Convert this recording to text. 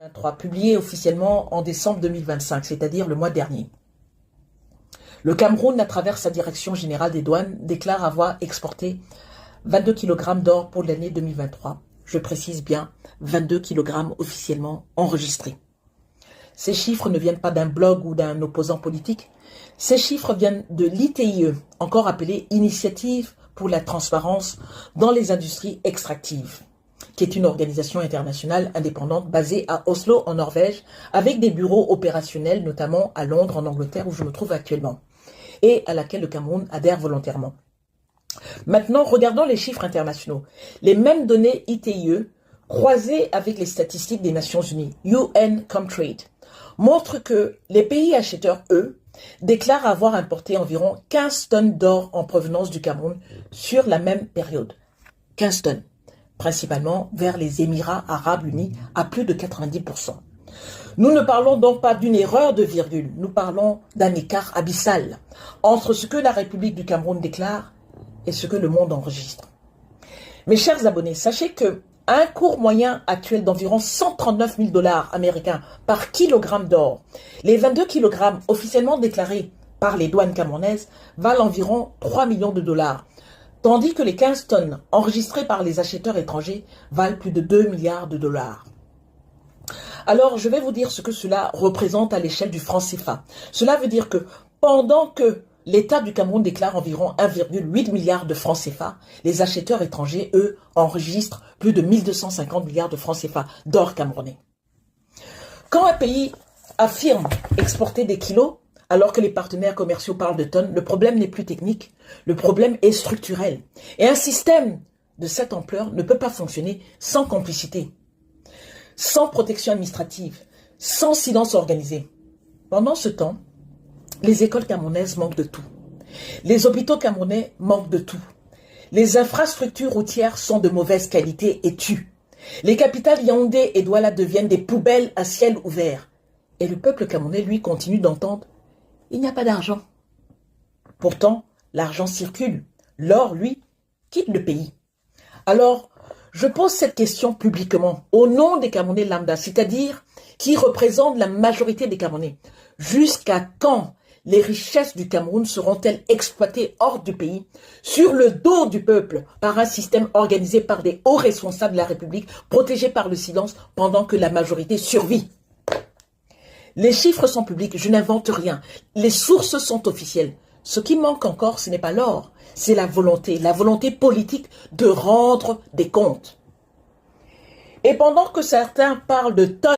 2023, publié officiellement en décembre 2025, c'est-à-dire le mois dernier. Le Cameroun, à travers sa direction générale des douanes, déclare avoir exporté 22 kg d'or pour l'année 2023. Je précise bien, 22 kg officiellement enregistrés. Ces chiffres ne viennent pas d'un blog ou d'un opposant politique. Ces chiffres viennent de l'ITIE, encore appelée Initiative pour la transparence dans les industries extractives, qui est une organisation internationale indépendante basée à Oslo, en Norvège, avec des bureaux opérationnels, notamment à Londres, en Angleterre, où je me trouve actuellement, et à laquelle le Cameroun adhère volontairement. Maintenant, regardons les chiffres internationaux. Les mêmes données ITIE, croisées avec les statistiques des Nations Unies, UN Comtrade, montrent que les pays acheteurs, eux, déclarent avoir importé environ 15 tonnes d'or en provenance du Cameroun sur la même période. 15 tonnes, principalement vers les Émirats arabes unis à plus de 90%. Nous ne parlons donc pas d'une erreur de virgule, nous parlons d'un écart abyssal entre ce que la République du Cameroun déclare et ce que le monde enregistre. Mes chers abonnés, sachez que à un cours moyen actuel d'environ 139 000 $ américains par kilogramme d'or, les 22 kg officiellement déclarés par les douanes camerounaises valent environ 3 millions de dollars, tandis que les 15 tonnes enregistrées par les acheteurs étrangers valent plus de 2 milliards de dollars. Alors, je vais vous dire ce que cela représente à l'échelle du franc CFA. Cela veut dire que pendant que l'État du Cameroun déclare environ 1,8 milliard de francs CFA, les acheteurs étrangers, eux, enregistrent plus de 1250 milliards de francs CFA d'or camerounais. Quand un pays affirme exporter des kilos, alors que les partenaires commerciaux parlent de tonnes, le problème n'est plus technique, le problème est structurel. Et un système de cette ampleur ne peut pas fonctionner sans complicité, sans protection administrative, sans silence organisé. Pendant ce temps, les écoles camerounaises manquent de tout. Les hôpitaux camerounais manquent de tout. Les infrastructures routières sont de mauvaise qualité et tuent. Les capitales Yaoundé et Douala deviennent des poubelles à ciel ouvert. Et le peuple camerounais, lui, continue d'entendre « il n'y a pas d'argent ». Pourtant, l'argent circule. L'or, lui, quitte le pays. Alors, je pose cette question publiquement, au nom des Camerounais lambda, c'est-à-dire qui représentent la majorité des Camerounais. Jusqu'à quand les richesses du Cameroun seront-elles exploitées hors du pays, sur le dos du peuple, par un système organisé par des hauts responsables de la République, protégés par le silence, pendant que la majorité survit? Les chiffres sont publics, je n'invente rien. Les sources sont officielles. Ce qui manque encore, ce n'est pas l'or, c'est la volonté politique de rendre des comptes. Et pendant que certains parlent de tonnes,